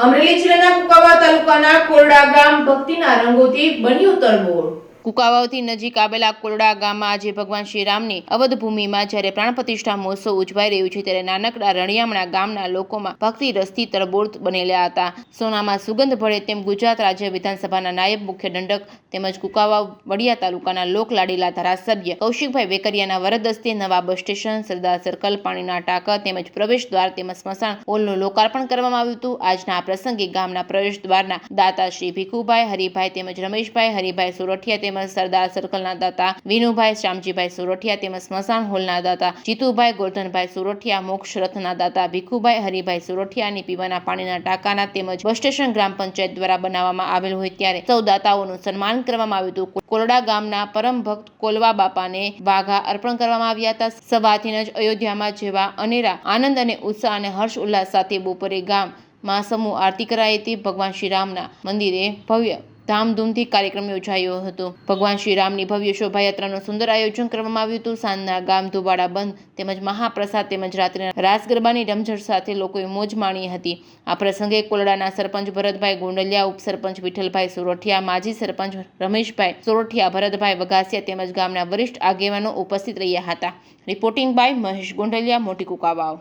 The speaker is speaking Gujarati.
અમરેલી જિલ્લાના કુકાવા તાલુકાના કોરડા ગામ ભક્તિના રંગોથી બન્યું તરબોળ। કુકાવાવથી નજીક આવેલા કોરડા ગામમાં આજે ભગવાન શ્રીરામની અવધ ભૂમિમાં જ્યારે પ્રાણ પ્રતિષ્ઠા મહોત્સવ ઉજવાઈ રહ્યું છે ત્યારે નાનકડા રણિયામણા ગામના લોકોમાં ભક્તિ રસથી તરબોળ બનેલા હતા। સોનામાં સુગંધ ભળે તેમ ગુજરાત રાજ્ય વિધાનસભાના નાયબ મુખ્ય દંડક તેમજ કુકાવાવ વડિયા તાલુકાના લોકલાડીલા ધારાસભ્ય કૌશિકભાઈ વેકરિયાના વરદ હસ્તે નવા બસ સ્ટેશન, સરદાર સર્કલ, પાણીના ટાંકા તેમજ પ્રવેશ દ્વાર તેમજ સ્મશાન હોલનું લોકાર્પણ કરવામાં આવ્યું હતું। આજના આ પ્રસંગે ગામના પ્રવેશ દ્વારના દાતા શ્રી ભીખુભાઈ હરિભાઈ તેમજ રમેશભાઈ હરિભાઈ સોરઠિયા તેમજ સરદાર સર્કલના દાતા વિનુભાઈ શ્યામજીભાઈ સોરઠિયા તેમજ સ્મશાન હોલના દાતા જીતુભાઈ ગોરધનભાઈ સોરઠિયા, મોક્ષ રથના દાતા ભીખુભાઈ હરિભાઈ સોરઠિયાની પીવાના પાણીના ટાંકાના તેમજ બસ સ્ટેશન ગ્રામ પંચાયત દ્વારા બનાવવામાં આવેલ હોય ત્યારે સૌ દાતાઓનું સન્માન કરવામાં આવ્યું હતું। કોરડા ગામના પરમ ભક્ત કોલવા બાપાને વાઘા અર્પણ કરવામાં આવ્યા હતા। સવારથી જ અયોધ્યામાં જેવા અનેરા આનંદ અને ઉત્સાહ અને હર્ષ ઉલ્લાસ સાથે બપોરે ગામમાં સમૂહ આરતી કરાઈ હતી। ભગવાન શ્રીરામના મંદિરે ભવ્ય ધામધૂમથી કાર્યક્રમ યોજાયો હતો। ભગવાન શ્રીરામની ભવ્ય શોભાયાત્રાનું સુંદર આયોજન કરવામાં આવ્યું હતું। સાંજના ગામ ધુબાડા બંધ તેમજ મહાપ્રસાદ તેમજ રાત્રે રાસ ગરબાની રમઝટ સાથે લોકોએ મોજ માણી હતી। આ પ્રસંગે કોરડાના સરપંચ ભરતભાઈ ગોંડલિયા, ઉપસરપંચ વિઠ્ઠલભાઈ સોરઠિયા, માજી સરપંચ રમેશભાઈ સોરઠિયા, ભરતભાઈ વઘાસિયા તેમજ ગામના વરિષ્ઠ આગેવાનો ઉપસ્થિત રહ્યા હતા। રિપોર્ટિંગ બાય મહેશ ગોંડલિયા, મોટી કુકાવાવ।